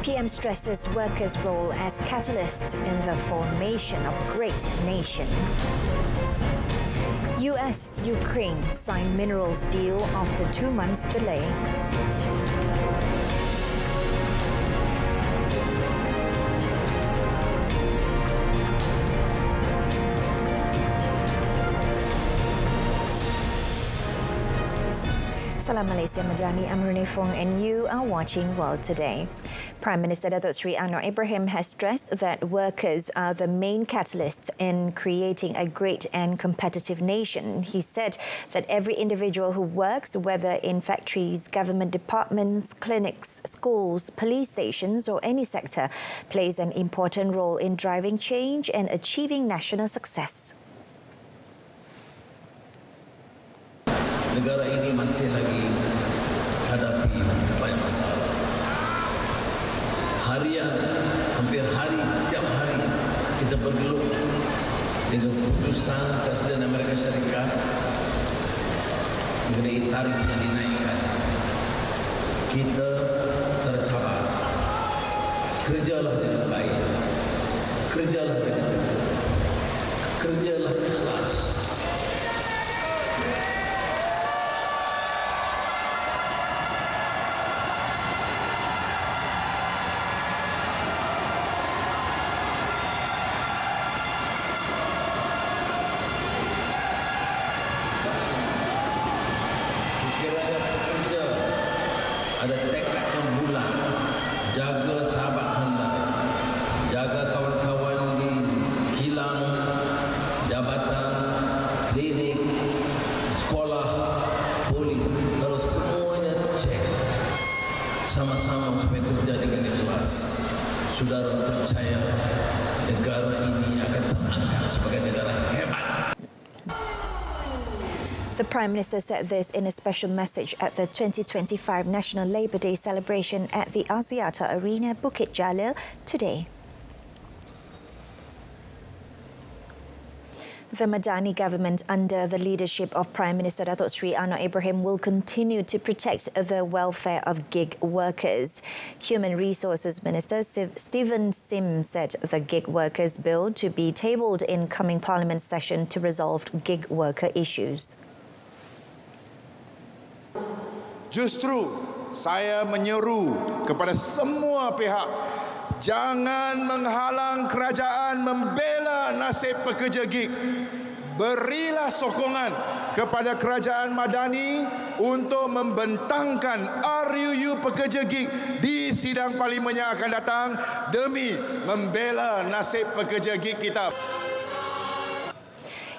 PM stresses workers' role as catalyst in the formation of great nation. US-Ukraine signed minerals deal after 2 months delay. Salam Malaysia Madani, I'm Renee Fong and you are watching World Today. Prime Minister Datuk Seri Anwar Ibrahim has stressed that workers are the main catalysts in creating a great and competitive nation. He said that every individual who works, whether in factories, government departments, clinics, schools, police stations or any sector, plays an important role in driving change and achieving national success. Negara ini masih lagi hadapi banyak masalah. Harian, hampir hari, setiap hari kita bergelut dengan keputusan Presiden Amerika Syarikat mengenai tarif yang dinaikkan. Kita tercabar. Kerjalah dengan baik. Kerjalah dengan betul. Kerjalah ikhlas. Ada tekad yang bulat, jaga sahabat anda, jaga kawan-kawan di kilang, jabatan, klinik, sekolah, polis. Kalau semuanya cek sama-sama supaya terjadi dengan ikhlas, saudara percaya negara ini akan terangkat sebagai negara hebat. The Prime Minister said this in a special message at the 2025 National Labour Day celebration at the Axiata Arena, Bukit Jalil, today. The Madani government, under the leadership of Prime Minister Datuk Seri Anwar Ibrahim, will continue to protect the welfare of gig workers. Human Resources Minister Stephen Sim said the gig workers bill to be tabled in coming Parliament session to resolve gig worker issues. Justru saya menyeru kepada semua pihak, jangan menghalang kerajaan membela nasib pekerja gig. Berilah sokongan kepada kerajaan Madani untuk membentangkan RUU pekerja gig di sidang parlimen yang akan datang demi membela nasib pekerja gig kita.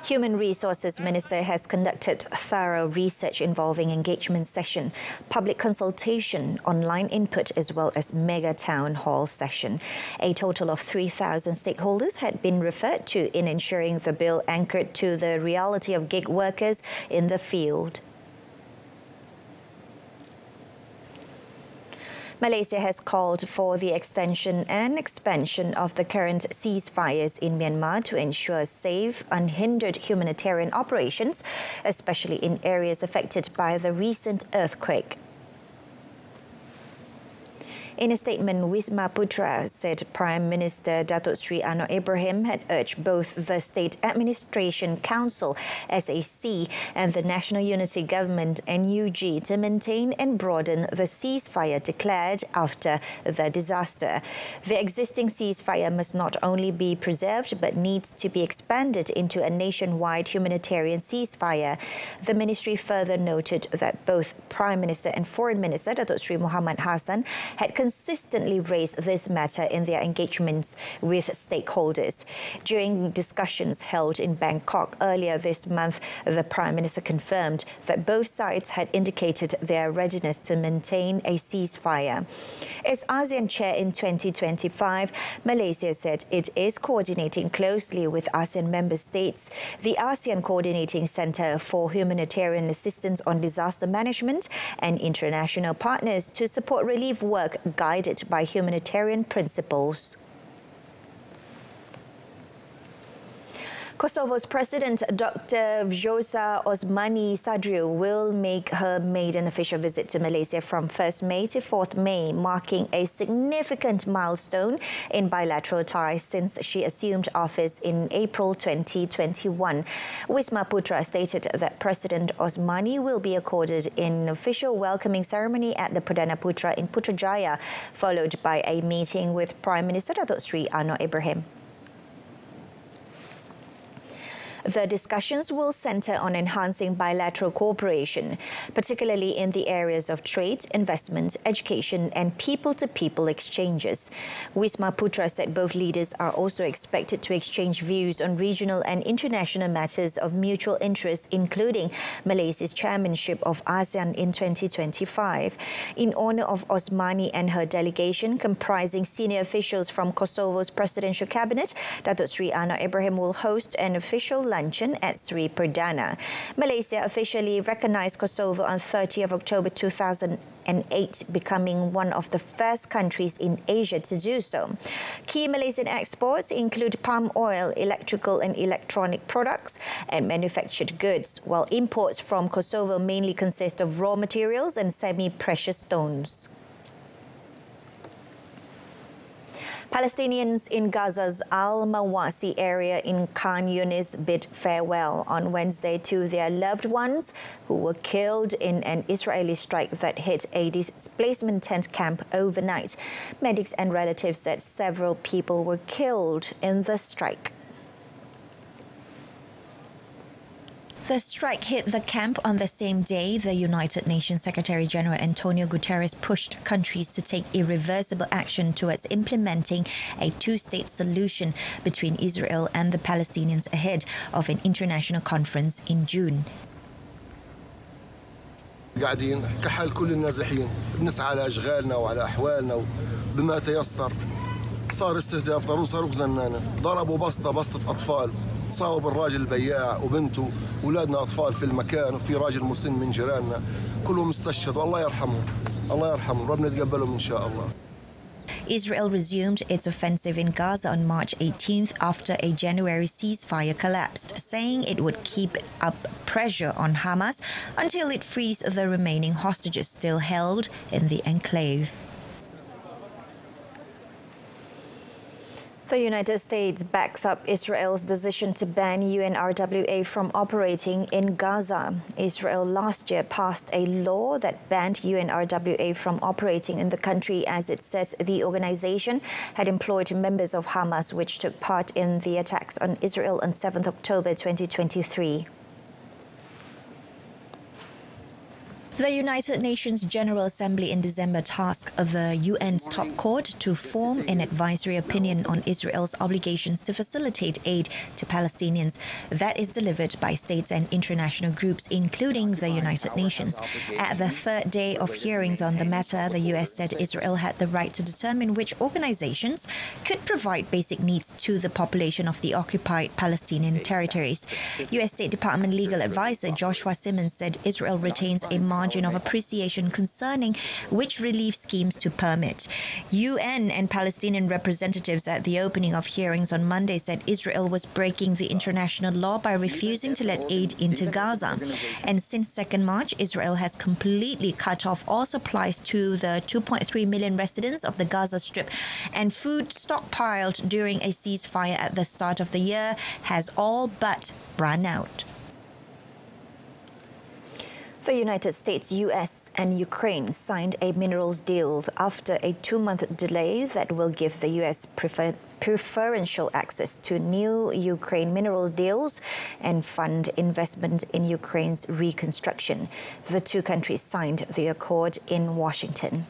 Human Resources Minister has conducted thorough research involving engagement session, public consultation, online input as well as mega town hall session. A total of 3,000 stakeholders had been referred to in ensuring the bill anchored to the reality of gig workers in the field. Malaysia has called for the extension and expansion of the current ceasefires in Myanmar to ensure safe, unhindered humanitarian operations, especially in areas affected by the recent earthquake. In a statement, Wisma Putra said Prime Minister Datuk Seri Anwar Ibrahim had urged both the State Administration Council (SAC) and the National Unity Government (NUG) to maintain and broaden the ceasefire declared after the disaster. The existing ceasefire must not only be preserved but needs to be expanded into a nationwide humanitarian ceasefire. The ministry further noted that both Prime Minister and Foreign Minister Datuk Seri Muhammad Hassan had consistently raised this matter in their engagements with stakeholders. During discussions held in Bangkok earlier this month, the Prime Minister confirmed that both sides had indicated their readiness to maintain a ceasefire. As ASEAN chair in 2025, Malaysia said it is coordinating closely with ASEAN member states, the ASEAN Coordinating Centre for Humanitarian Assistance on Disaster Management and international partners to support relief work guided by humanitarian principles. Kosovo's President Dr. Vjosa Osmani Sadriu will make her maiden official visit to Malaysia from 1st May to 4th May, marking a significant milestone in bilateral ties since she assumed office in April 2021. Wisma Putra stated that President Osmani will be accorded an official welcoming ceremony at the Perdana Putra in Putrajaya, followed by a meeting with Prime Minister Datuk Seri Anwar Ibrahim. The discussions will centre on enhancing bilateral cooperation, particularly in the areas of trade, investment, education and people-to-people exchanges. Wisma Putra said both leaders are also expected to exchange views on regional and international matters of mutual interest, including Malaysia's chairmanship of ASEAN in 2025. In honour of Osmani and her delegation, comprising senior officials from Kosovo's presidential cabinet, Datuk Seri Anwar Ibrahim will host an official luncheon at Sri Perdana. Malaysia officially recognised Kosovo on 30th October 2008, becoming one of the first countries in Asia to do so. Key Malaysian exports include palm oil, electrical and electronic products and manufactured goods, while imports from Kosovo mainly consist of raw materials and semi-precious stones. Palestinians in Gaza's Al-Mawasi area in Khan Yunis bid farewell on Wednesday to their loved ones who were killed in an Israeli strike that hit a displacement tent camp overnight. Medics and relatives said several people were killed in the strike. The strike hit the camp on the same day the United Nations Secretary-General Antonio Guterres pushed countries to take irreversible action towards implementing a two-state solution between Israel and the Palestinians ahead of an international conference in June. قاعدين كحال كل النازحين بنسعى على أشغالنا وعلى أحوالنا بما تيسر. صار استهداف صاروخ زنانة، ضربوا بسطة أطفال، صاوب الراجل البياع وبنته، أولادنا أطفال في المكان وفي راجل مسن من جيراننا، كلهم استشهدوا. الله يرحمهم، الله يرحمهم، ربنا يتقبلهم إن شاء الله. Israel resumed its offensive in Gaza on March 18th after a January ceasefire collapsed, saying it would keep up pressure on Hamas until it frees the remaining hostages still held in the enclave. The United States backs up Israel's decision to ban UNRWA from operating in Gaza. Israel last year passed a law that banned UNRWA from operating in the country as it said the organization had employed members of Hamas, which took part in the attacks on Israel on 7th October 2023. The United Nations General Assembly in December tasked the UN's top court to form an advisory opinion on Israel's obligations to facilitate aid to Palestinians. That is delivered by states and international groups, including the United Nations. At the third day of hearings on the matter, the US said Israel had the right to determine which organizations could provide basic needs to the population of the occupied Palestinian territories. US State Department legal advisor Joshua Simmons said Israel retains a margin of appreciation concerning which relief schemes to permit. UN and Palestinian representatives at the opening of hearings on Monday said Israel was breaking the international law by refusing to let aid into Gaza. And since 2nd March, Israel has completely cut off all supplies to the 2.3 million residents of the Gaza Strip, and food stockpiled during a ceasefire at the start of the year has all but run out. The United States, US and Ukraine signed a minerals deal after a 2-month delay that will give the US preferential access to new Ukraine mineral deals and fund investment in Ukraine's reconstruction. The two countries signed the accord in Washington.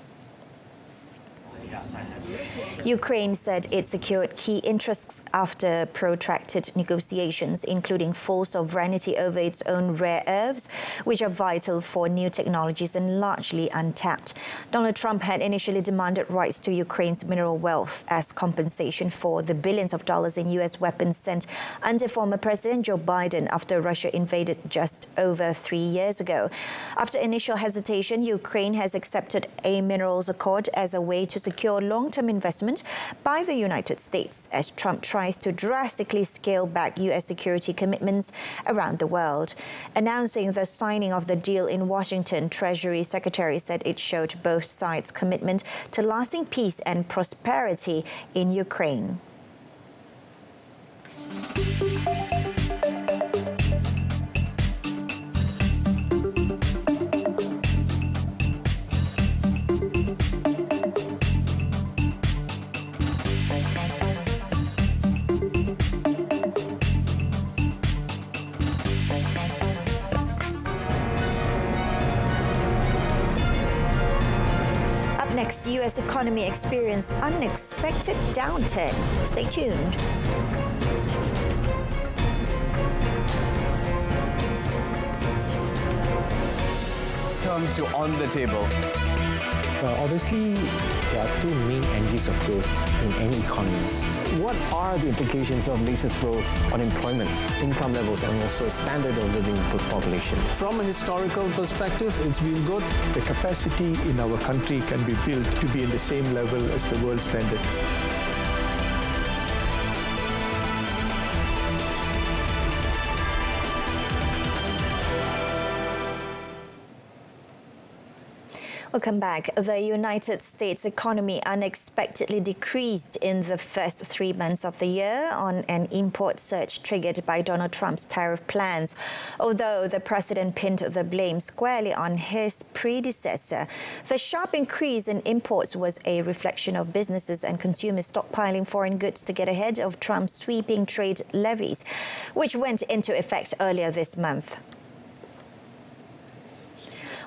Ukraine said it secured key interests after protracted negotiations, including full sovereignty over its own rare earths, which are vital for new technologies and largely untapped. Donald Trump had initially demanded rights to Ukraine's mineral wealth as compensation for the billions of dollars in U.S. weapons sent under former President Joe Biden after Russia invaded just over 3 years ago. After initial hesitation, Ukraine has accepted a minerals accord as a way to secure secure long-term investment by the United States as Trump tries to drastically scale back U.S. security commitments around the world. Announcing the signing of the deal in Washington, Treasury Secretary said it showed both sides' commitment to lasting peace and prosperity in Ukraine. Next, U.S. economy experienced unexpected downturn. Stay tuned. Comes to On the Table. Well, obviously, there are two main engines of growth in any economies. What are the implications of Malaysia's growth on employment, income levels, and also standard of living for the population? From a historical perspective, it's been good. The capacity in our country can be built to be in the same level as the world standards. Welcome back. The United States economy unexpectedly decreased in the first 3 months of the year on an import surge triggered by Donald Trump's tariff plans. Although the president pinned the blame squarely on his predecessor, the sharp increase in imports was a reflection of businesses and consumers stockpiling foreign goods to get ahead of Trump's sweeping trade levies, which went into effect earlier this month.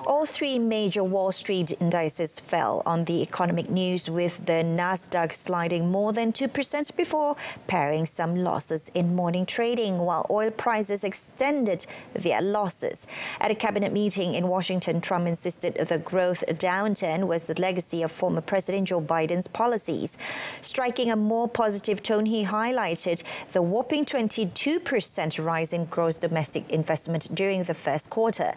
All three major Wall Street indices fell on the economic news, with the Nasdaq sliding more than 2% before paring some losses in morning trading, while oil prices extended their losses. At a cabinet meeting in Washington, Trump insisted the growth downturn was the legacy of former President Joe Biden's policies. Striking a more positive tone, he highlighted the whopping 22% rise in gross domestic investment during the first quarter.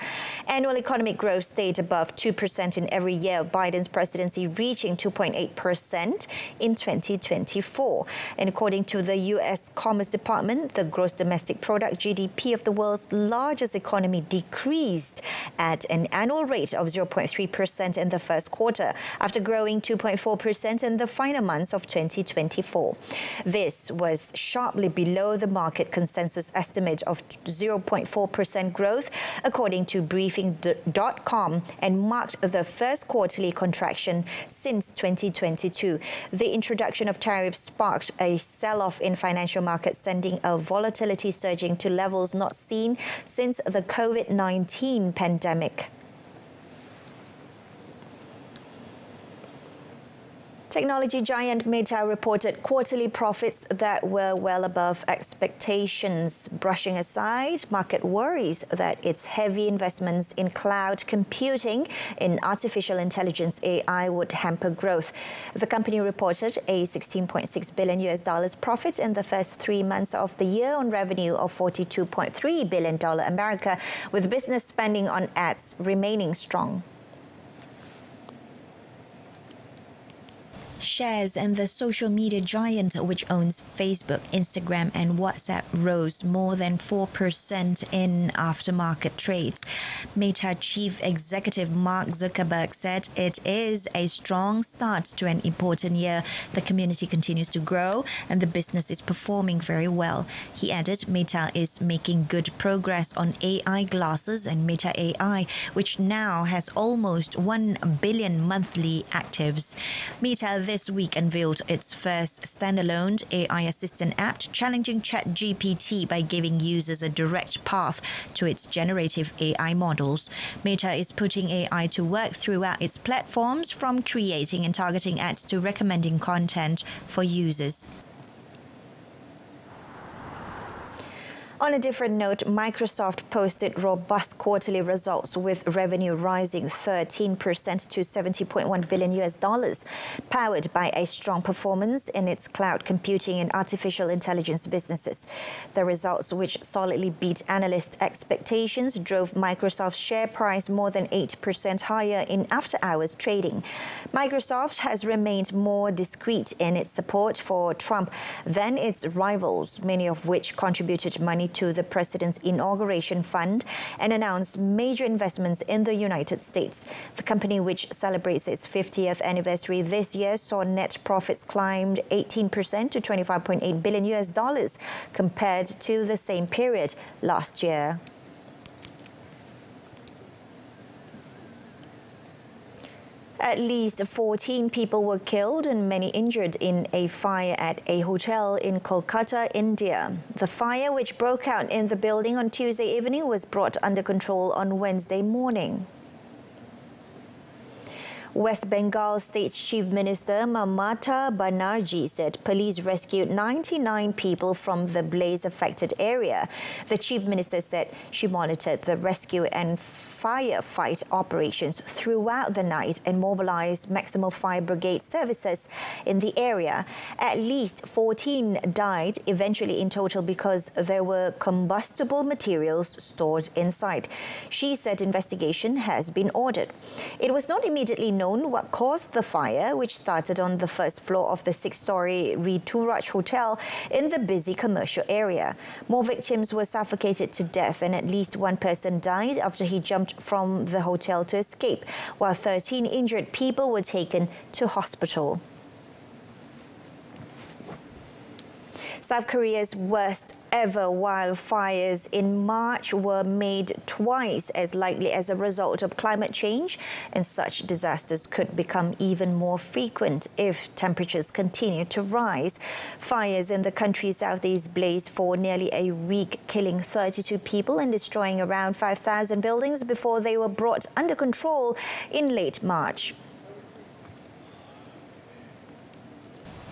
Annual economic growth stayed above 2% in every year of Biden's presidency, reaching 2.8% in 2024. And according to the U.S. Commerce Department, the gross domestic product (GDP) of the world's largest economy decreased at an annual rate of 0.3% in the first quarter, after growing 2.4% in the final months of 2024. This was sharply below the market consensus estimate of 0.4% growth, according to Briefing.com, and marked the first quarterly contraction since 2022. The introduction of tariffs sparked a sell-off in financial markets, sending a volatility surging to levels not seen since the COVID-19 pandemic. Technology giant Meta reported quarterly profits that were well above expectations, brushing aside market worries that its heavy investments in cloud computing in artificial intelligence (AI) would hamper growth. The company reported a $16.6 billion profit in the first 3 months of the year on revenue of $42.3 billion America, with business spending on ads remaining strong. Shares in the social media giant, which owns Facebook, Instagram and WhatsApp, rose more than 4% in aftermarket trades. Meta Chief Executive Mark Zuckerberg said it is a strong start to an important year. The community continues to grow and the business is performing very well. He added Meta is making good progress on AI glasses and Meta AI, which now has almost 1 billion monthly actives. Meta this week unveiled its first standalone AI assistant app, challenging ChatGPT by giving users a direct path to its generative AI models. Meta is putting AI to work throughout its platforms, from creating and targeting ads to recommending content for users. On a different note, Microsoft posted robust quarterly results with revenue rising 13% to $70.1 billion, powered by a strong performance in its cloud computing and artificial intelligence businesses. The results, which solidly beat analyst expectations, drove Microsoft's share price more than 8% higher in after-hours trading. Microsoft has remained more discreet in its support for Trump than its rivals, many of which contributed money to the president's inauguration fund and announced major investments in the United States. The company, which celebrates its 50th anniversary this year, saw net profits climbed 18% to $25.8 billion compared to the same period last year. At least 14 people were killed and many injured in a fire at a hotel in Kolkata, India. The fire, which broke out in the building on Tuesday evening, was brought under control on Wednesday morning. West Bengal State's Chief Minister Mamata Banerjee said police rescued 99 people from the blaze-affected area. The Chief Minister said she monitored the rescue and firefight operations throughout the night and mobilized maximum fire brigade services in the area. At least 14 died eventually in total because there were combustible materials stored inside. She said investigation has been ordered. It was not immediately known what caused the fire, which started on the first floor of the 6-story Rituraj Hotel in the busy commercial area. More victims were suffocated to death and at least one person died after he jumped from the hotel to escape, while 13 injured people were taken to hospital. South Korea's worst ever wildfires in March were made twice as likely as a result of climate change, and such disasters could become even more frequent if temperatures continue to rise. Fires in the country's southeast blazed for nearly a week, killing 32 people and destroying around 5,000 buildings before they were brought under control in late March.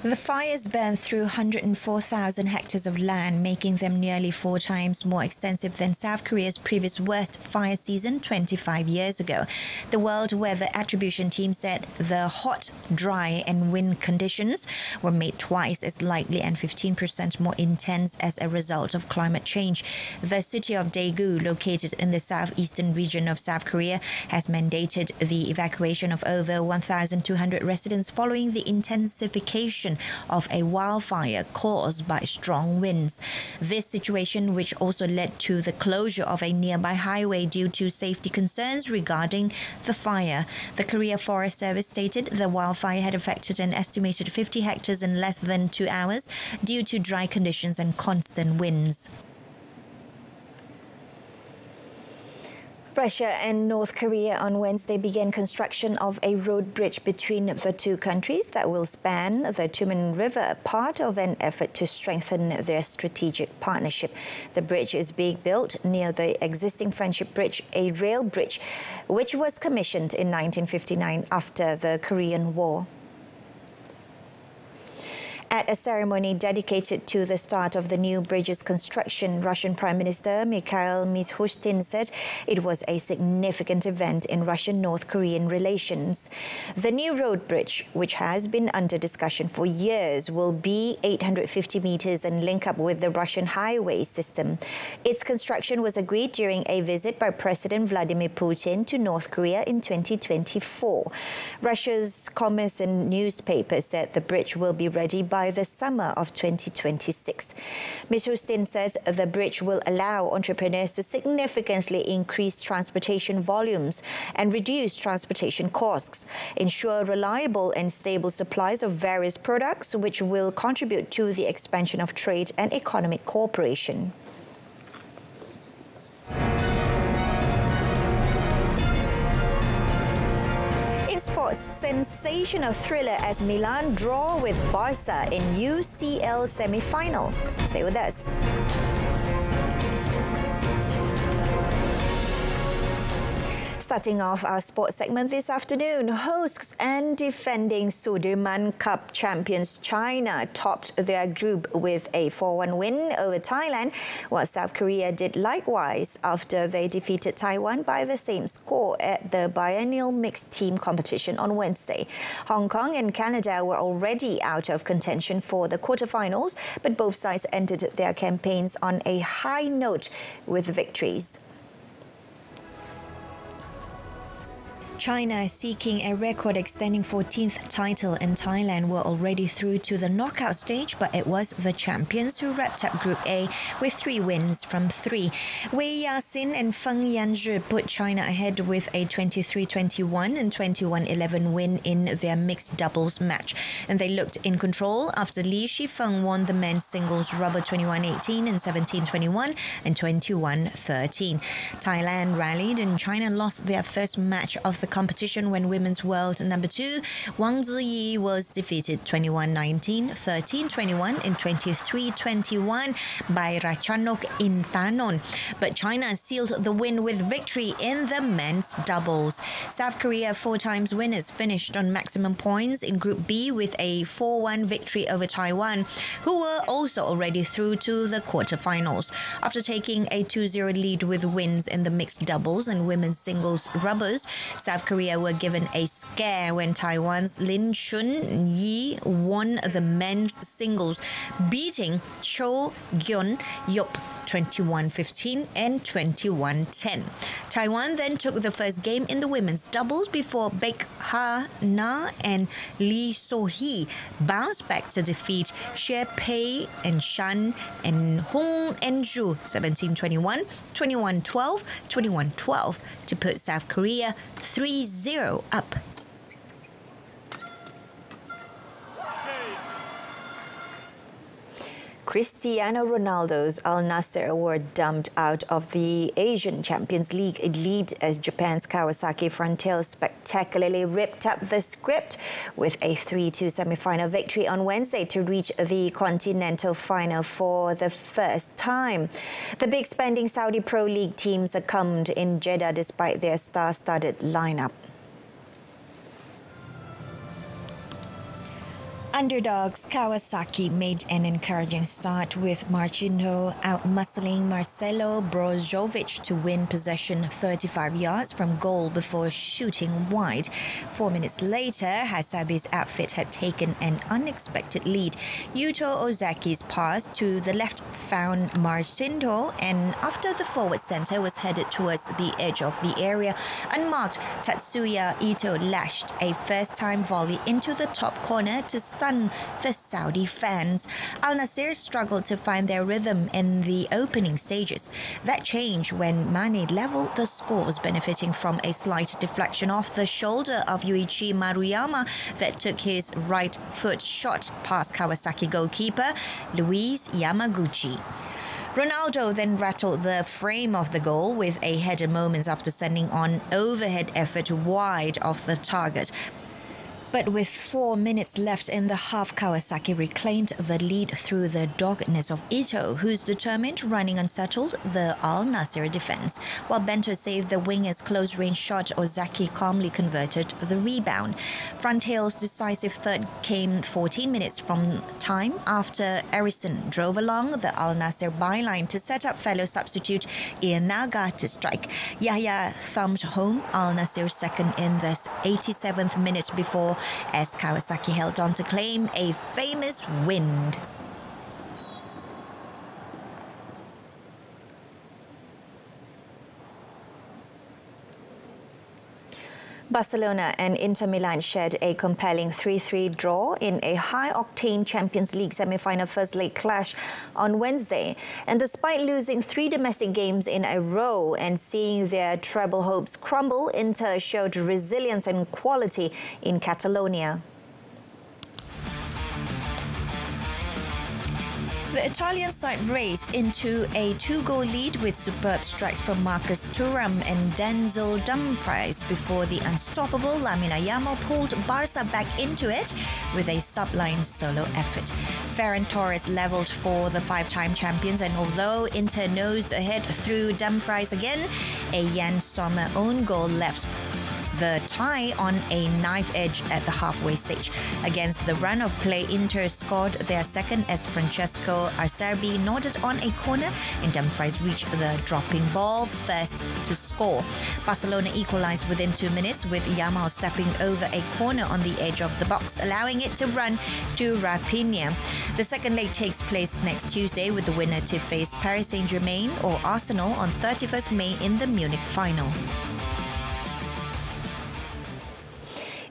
The fires burned through 104,000 hectares of land, making them nearly 4 times more extensive than South Korea's previous worst fire season 25 years ago. The World Weather Attribution Team said the hot, dry and wind conditions were made twice as likely and 15% more intense as a result of climate change. The city of Daegu, located in the southeastern region of South Korea, has mandated the evacuation of over 1,200 residents following the intensification of a wildfire caused by strong winds. This situation, which also led to the closure of a nearby highway due to safety concerns regarding the fire. The Korea Forest Service stated the wildfire had affected an estimated 50 hectares in less than 2 hours due to dry conditions and constant winds. Russia and North Korea on Wednesday began construction of a road bridge between the two countries that will span the Terima River, part of an effort to strengthen their strategic partnership. The bridge is being built near the existing Friendship Bridge, a rail bridge which was commissioned in 1959 after the Korean War. At a ceremony dedicated to the start of the new bridge's construction, Russian Prime Minister Mikhail Mishustin said it was a significant event in Russian-North Korean relations. The new road bridge, which has been under discussion for years, will be 850 meters and link up with the Russian highway system. Its construction was agreed during a visit by President Vladimir Putin to North Korea in 2024. Russia's Kommersant newspaper said the bridge will be ready by the summer of 2026. Mishustin says the bridge will allow entrepreneurs to significantly increase transportation volumes and reduce transportation costs, ensure reliable and stable supplies of various products, which will contribute to the expansion of trade and economic cooperation. Sports, sensational thriller as Milan draw with Barca in UCL semi-final. Stay with us. Starting off our sports segment this afternoon, hosts and defending Sudirman Cup champions China topped their group with a 4-1 win over Thailand, while South Korea did likewise after they defeated Taiwan by the same score at the biennial mixed team competition on Wednesday. Hong Kong and Canada were already out of contention for the quarterfinals, but both sides ended their campaigns on a high note with victories. China, seeking a record-extending 14th title in Thailand, were already through to the knockout stage, but it was the champions who wrapped up Group A with 3 wins from 3. Wei Yasin and Feng Yanzhi put China ahead with a 23-21 and 21-11 win in their mixed doubles match, and they looked in control after Li Shifeng won the men's singles rubber 21-18 and 17-21 and 21-13. Thailand rallied and China lost their first match of the competition when women's world number 2 Wang Ziyi was defeated 21-19, 13-21 and 23-21 by Ratchanok Intanon. But China sealed the win with victory in the men's doubles. South Korea, 4 times winners, finished on maximum points in Group B with a 4-1 victory over Taiwan, who were also already through to the quarterfinals. After taking a 2-0 lead with wins in the mixed doubles and women's singles rubbers, South Korea were given a scare when Taiwan's Lin Chun Yi won the men's singles, beating Cho Gyun Yop 21-15 and 21-10. Taiwan then took the first game in the women's doubles before Baek Ha Na and Lee So-hee bounced back to defeat Xie Pei and Shan and Hong En-ju 17-21, 21-12, 21-12 to put South Korea 3-0 up. Cristiano Ronaldo's Al Nassr were dumped out of the Asian Champions League lead as Japan's Kawasaki Frontale spectacularly ripped up the script with a 3-2 semi-final victory on Wednesday to reach the continental final for the first time. The big spending Saudi Pro League team succumbed in Jeddah despite their star-studded lineup. Underdogs Kawasaki made an encouraging start with Marcinho out-muscling Marcelo Brozovic to win possession 35 yards from goal before shooting wide. 4 minutes later, Hasabi's outfit had taken an unexpected lead. Yuto Ozaki's pass to the left found Marcinho, and after the forward centre was headed towards the edge of the area, unmarked Tatsuya Ito lashed a first-time volley into the top corner to stun the Saudi fans. Al Nassr struggled to find their rhythm in the opening stages. That changed when Mane levelled the scores, benefiting from a slight deflection off the shoulder of Yuichi Maruyama that took his right foot shot past Kawasaki goalkeeper Luis Yamaguchi. Ronaldo then rattled the frame of the goal with a header moments after sending on overhead effort wide of the target. But with 4 minutes left in the half, Kawasaki reclaimed the lead through the doggedness of Ito, who's determined, running unsettled the Al Nassr defence. While Bento saved the winger's close-range shot, Ozaki calmly converted the rebound. Frontale's decisive third came 14 minutes from time after Erison drove along the Al Nassr byline to set up fellow substitute Ienaga to strike. Yahya thumped home Al Nassr's second in the 87th minute before as Kawasaki held on to claim a famous win. Barcelona and Inter Milan shared a compelling 3-3 draw in a high-octane Champions League semi-final first leg clash on Wednesday. And despite losing 3 domestic games in a row and seeing their treble hopes crumble, Inter showed resilience and quality in Catalonia. The Italian side raced into a 2-goal lead with superb strikes from Marcus Thuram and Denzel Dumfries before the unstoppable Lamine Yamal pulled Barca back into it with a sublime solo effort. Ferran Torres levelled for the 5-time champions, and although Inter nosed ahead through Dumfries again, a Jan Sommer own goal left the tie on a knife edge at the halfway stage. Against the run of play, Inter scored their second as Francesco Acerbi nodded on a corner and Dumfries reached the dropping ball first to score. Barcelona equalised within 2 minutes with Yamal stepping over a corner on the edge of the box, allowing it to run to Rafinha. The second leg takes place next Tuesday with the winner to face Paris Saint-Germain or Arsenal on 31st May in the Munich final.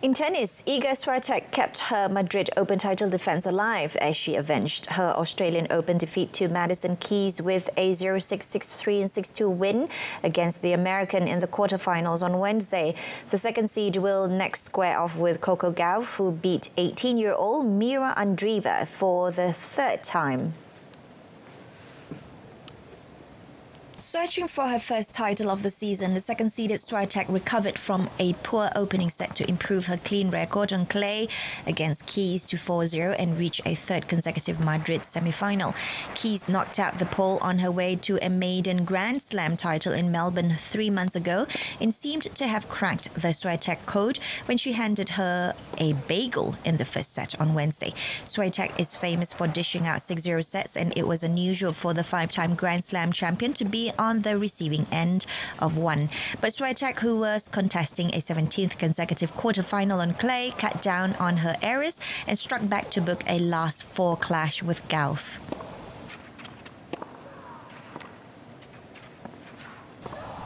In tennis, Iga Swiatek kept her Madrid Open title defence alive as she avenged her Australian Open defeat to Madison Keys with a 0-6, 6-3 and 6-2 win against the American in the quarterfinals on Wednesday. The second seed will next square off with Coco Gauff, who beat 18-year-old Mira Andreeva for the third time. Searching for her first title of the season, the second-seeded Swiatek recovered from a poor opening set to improve her clean record on clay against Keys to 4-0 and reach a third consecutive Madrid semi-final. Keys knocked out the pole on her way to a maiden Grand Slam title in Melbourne 3 months ago and seemed to have cracked the Swiatek code when she handed her a bagel in the first set on Wednesday. Swiatek is famous for dishing out 6-0 sets, and it was unusual for the 5-time Grand Slam champion to be on the receiving end of one. But Swiatek, who was contesting a 17th consecutive quarter-final on clay, cut down on her errors and struck back to book a last 4 clash with Gauff.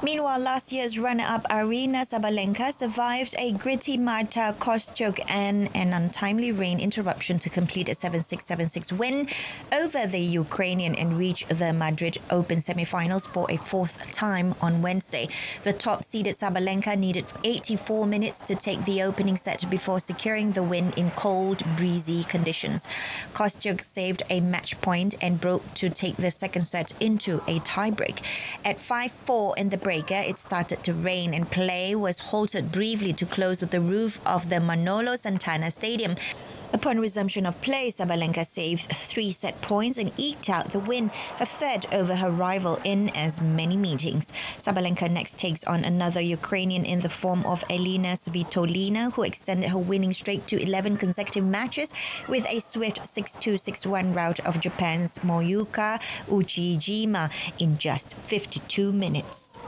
Meanwhile, last year's runner-up Aryna Sabalenka survived a gritty Marta Kostyuk and an untimely rain interruption to complete a 7-6, 7-6 win over the Ukrainian and reach the Madrid Open semi-finals for a 4th time on Wednesday. The top-seeded Sabalenka needed 84 minutes to take the opening set before securing the win in cold, breezy conditions. Kostyuk saved a match point and broke to take the second set into a tiebreak. At 5-4 in the break, it started to rain and play was halted briefly to close the roof of the Manolo Santana Stadium. Upon resumption of play, Sabalenka saved 3 set points and eked out the win, her third over her rival in as many meetings. Sabalenka next takes on another Ukrainian in the form of Elina Svitolina, who extended her winning streak to 11 consecutive matches with a swift 6-2, 6-1 rout of Japan's Moyuka Uchijima in just 52 minutes.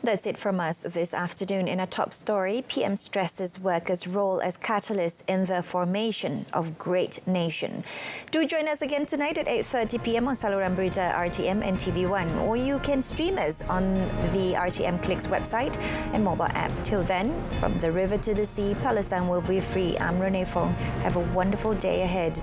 That's it from us this afternoon. In a top story, PM stresses workers' role as catalysts in the formation of great nation. Do join us again tonight at 8:30 p.m. on saluran Berita RTM and TV1, or you can stream us on the RTM Clicks website and mobile app. Till then, from the river to the sea, Palestine will be free. I'm Renee Fong. Have a wonderful day ahead.